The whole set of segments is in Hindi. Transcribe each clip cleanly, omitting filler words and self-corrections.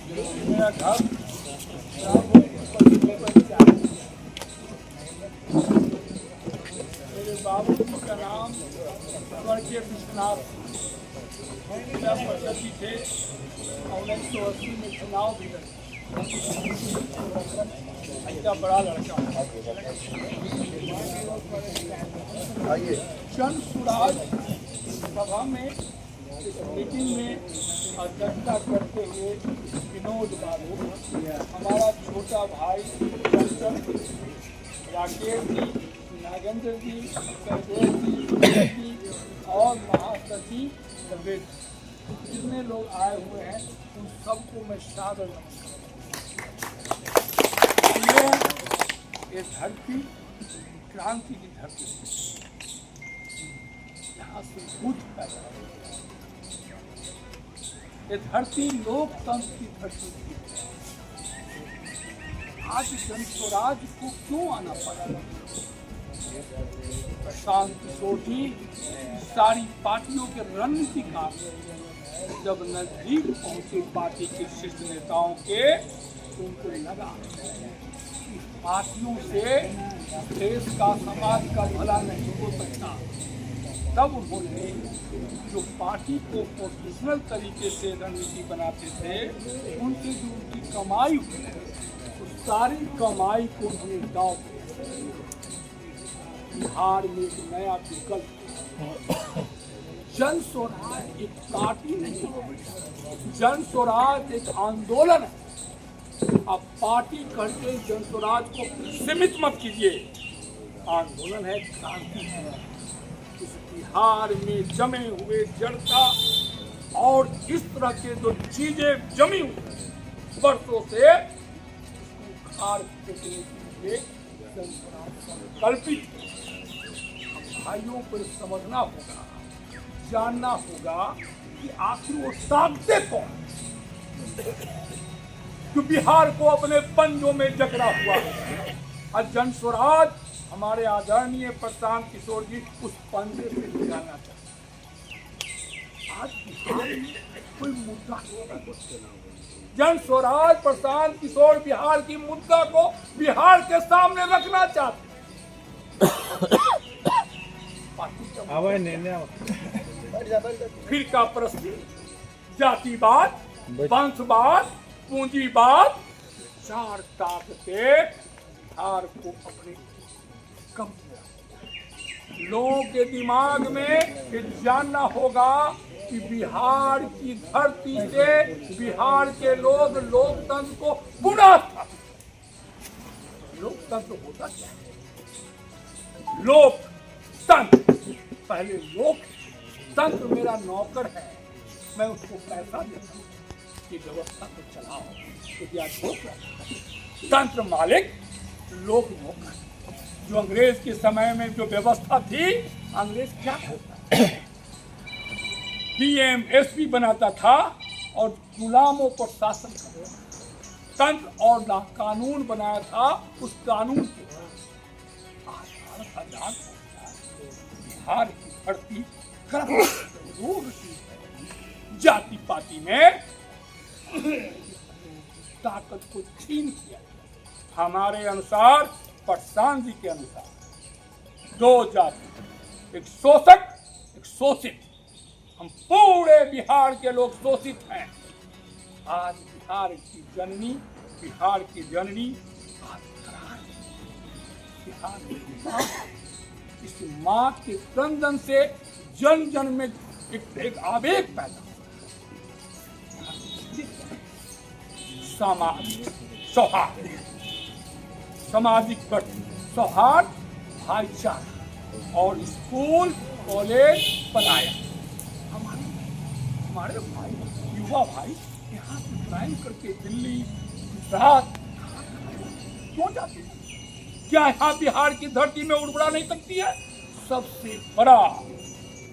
मेरा घर मेरे बाबू जी का नाम स्वर्गीय विश्वनाथ प्रगति थे। 1980 में चुनाव भी लड़े। अच्छा बड़ा लड़का जन सुराज सभा में इस मीटिंग में अध्यक्षता करते हुए विनोद बाबू, हमारा छोटा भाई चंचल, राकेश जी, नागेंद्र जी, सहदेव जी और महासचिव रवेश, जितने लोग आए हुए हैं उन सबको मैं सादर नमस्कार। ये धरती क्रांति की धरती, यहाँ से बुद्ध पैदा हुआ। ये धरती लोकतंत्र की धरती थी। आज जनस्वराज को क्यों आना पड़ा? प्रशांत किशोर जी सारी पार्टियों के रणनीतिकार जब नजदीक पहुंचे पार्टी के शीर्ष नेताओं के, तो उनको लगा पार्टियों से देश का, समाज का भला नहीं हो सकता। तब उन्होंने जो पार्टी को प्रोफेशनल तरीके से रणनीति बनाते थे, उनसे जो उनकी कमाई हुई, उस सारी कमाई को उन्होंने दांव पे बिहार में एक नया विकल्प। जन स्वराज एक पार्टी नहीं, जन स्वराज एक आंदोलन है। आप पार्टी करके जन स्वराज को सीमित मत कीजिए। आंदोलन है, क्रांति है। इस बिहार में जमे हुए जड़ता और इस तरह के जो चीजें जमी हुई वर्षों से, खार फेंकने के लिए जन स्वराज संकल्पित। भाइयों को समझना होगा, जानना होगा कि आखिर वो साधते कौन, जो बिहार को अपने पंजों में जकड़ा हुआ है। और जन स्वराज हमारे आदरणीय प्रशांत किशोर जी उस पंजे से निकालना चाहते। आज बिहार में कोई मुद्दा नहीं। जन स्वराज प्रशांत किशोर बिहार की मुद्दा को बिहार के सामने रखना चाहते। फिरका परस्ती, जातिवाद, वंशवाद, पूंजीवाद, चार ताकतें बिहार को अपने कब्जे। लोगों के दिमाग में ये जानना होगा कि बिहार की धरती से बिहार के लोग लोकतंत्र को बुरा था। लोकतंत्र होता क्या है? लोकतंत्र, पहले लोक तंत्र मेरा नौकर है, मैं उसको पैसा देता हूँ कि व्यवस्था को चलाओ, तंत्र मालिक, लोक नौकर। जो अंग्रेज के समय में जो व्यवस्था थी, अंग्रेज क्या करता था? डीएम एसपी बनाता था और गुलामों पर शासन करता था। तंत्र और कानून बनाया था, उस कानून के आज भारत आजाद बिहार की धरती रोग की जाति पाति में ताकत को छीन किया। हमारे अनुसार, प्रशांत जी के अनुसार, दो जाति, एक शोषक, एक शोषित। हम पूरे बिहार के लोग शोषित हैं। आज बिहार की जननी, बिहार की जननी बिहार की इस माँ के क्रंदन से जन जन में एक आवेग पैदा। सामाजिक सौहार्द, सामाजिक सौहार्द, भाईचारा और स्कूल, कॉलेज, पलायन। हमारे भाई, युवा भाई यहाँ से क्राइम करके दिल्ली, गुजरात क्यों जाते हैं? क्या यहाँ बिहार की धरती में उड़बड़ा नहीं सकती है? सबसे बड़ा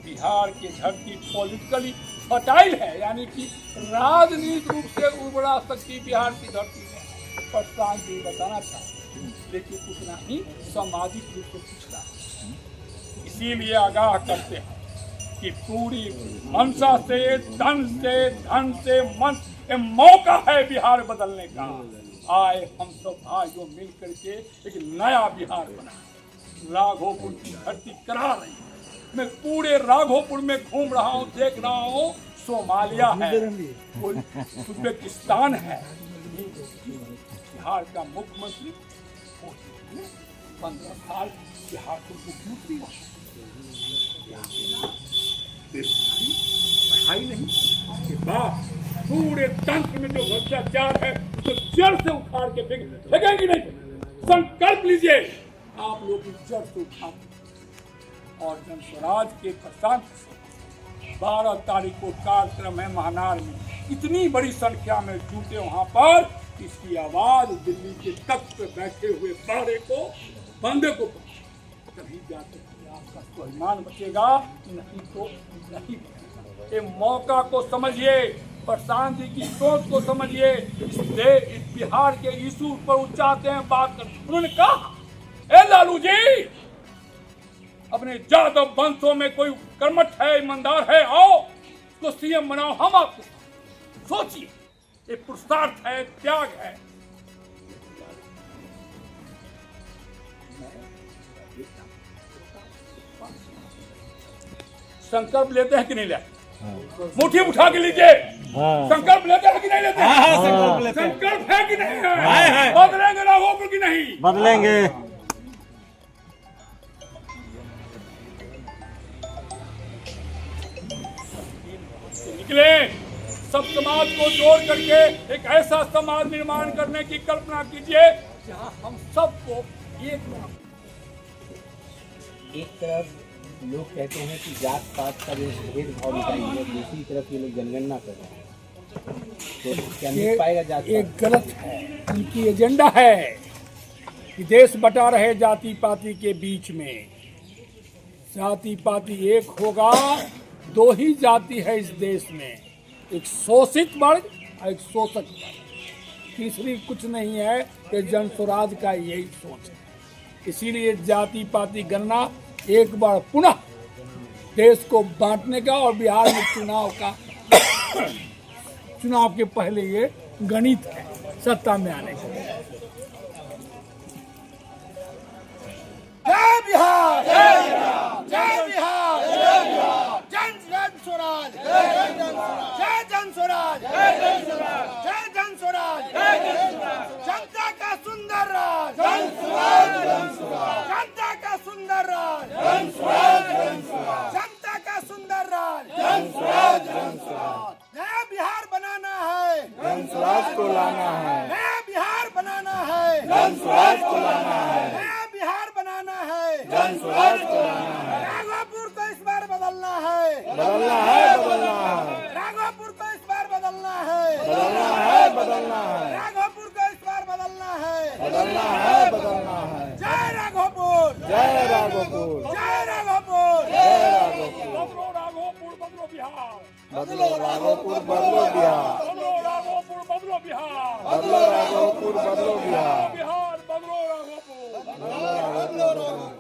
बिहार की धरती पॉलिटिकली फर्टाइल है, यानी कि राजनीतिक रूप से उड़बड़ा सकती बिहार की धरती में। प्रशांत जी बताना चाहते हैं, लेकिन उतना ही सामाजिक रूप से पिछड़ा। इसीलिए आगाह करते हैं कि पूरी मंशा से, धन से, मन ये मौका है बिहार बदलने का। आए हम सब भाइयों मिल करके एक नया बिहार बना। राघोपुर की धरती करा रही है। मैं पूरे राघोपुर में घूम रहा हूँ, देख रहा हूँ, सोमालिया है, उज्बेकिस्तान है। बिहार का मुख्यमंत्री 15 साल बिहार को मुख्यमंत्री पढ़ाई नहीं के बाद पूरे तंत्र में जो भ्रष्टाचार है उसको जड़ से उखाड़ के फेंकेंगे नहीं। संकल्प लीजिए आप लोग जड़ से उखाड़ और जन स्वराज के प्रशांत 12 तारीख को कार्यक्रम है महानार में। इतनी बड़ी संख्या में जुटे वहां पर, इसकी आवाज दिल्ली के तख्त पे बैठे हुए बंदे को तभी जाकर आपका स्वाभिमान बचेगा, नहीं तो नहीं बचेगा। ये मौका को समझिए, प्रशांत जी की सोच को समझिए। इस बिहार के इशू पर उच्चाते हैं बात कर। उन्होंने कहा ए लालू जी, अपने जादव वंशों में कोई कर्मठ है, ईमानदार है, आओ उसको सीएम बनाओ, हम आपके साथ। सोचिए, ये पुरुषार्थ है, त्याग है। संकल्प लेते हैं कि नहीं लेते? मुट्ठी उठा के लीजिए। संकल्प लेते हैं कि नहीं लेते? संकल्प है कि नहीं है? बदलेंगे राघोपुर की नहीं? बदलेंगे। निकले, सब समाज को जोड़ करके एक ऐसा समाज निर्माण करने की कल्पना कीजिए जहां हम सबको एक तरफ लोग कहते हैं कि जात पात का जो भेदभाव मिटाइए, दूसरी तरफ ये लोग जनगणना कर रहे हैं, तो क्या मिल पाएगा जात? एक गलत है, उनकी एजेंडा है कि देश बटा रहे जाति पाति के बीच में। जाति पाति एक होगा, दो ही जाति है इस देश में, एक शोषित वर्ग और एक शोषक वर्ग। तीसरी कुछ नहीं है। कि जन स्वराज का यही सोच है। इसीलिए जाति पाति गणना एक बार पुनः देश को बांटने का और बिहार में चुनाव के पहले ये गणित है सत्ता में आने का। जय बिहार, जय बिहार, जय बिहार, जय बिहार, जन स्वराज, जय जन स्वराज, जय जन स्वराज, जय जन स्वराज, जय जन स्वराज, जनता का सुंदर राज, जन स्वराज, जन स्वराज, जनता का सुंदर राज, जन स्वराज, जन स्वराज, जनता का सुंदर राज, जन स्वराज, जन स्वराज। नया बिहार बनाना है, जन स्वराज को लाना है। नया बिहार बनाना है, जन स्वराज को लाना है। नया बिहार बनाना है, जन स्वराज को लाना है। राघोपुर को इस बार बदलना है, बदलना है, बदलना है। राघोपुर को इस बार बदलना है, बदलना है, बदलना है। राघोपुर को इस बार बदलना है, बदलना है, बदलना है। जय राघोपुर, जय राघोपुर, जय राघोपुर, जय राघोपुर। बदलो राघोपुर, बदलो बिहार। बदलो राघोपुर, बदलो बिहार। बदलो राघोपुर, बदलो बिहार। बदलो राघोपुर, बदलो बिहार। बिहार बदलो राघोपुर। बदलो राघोपुर।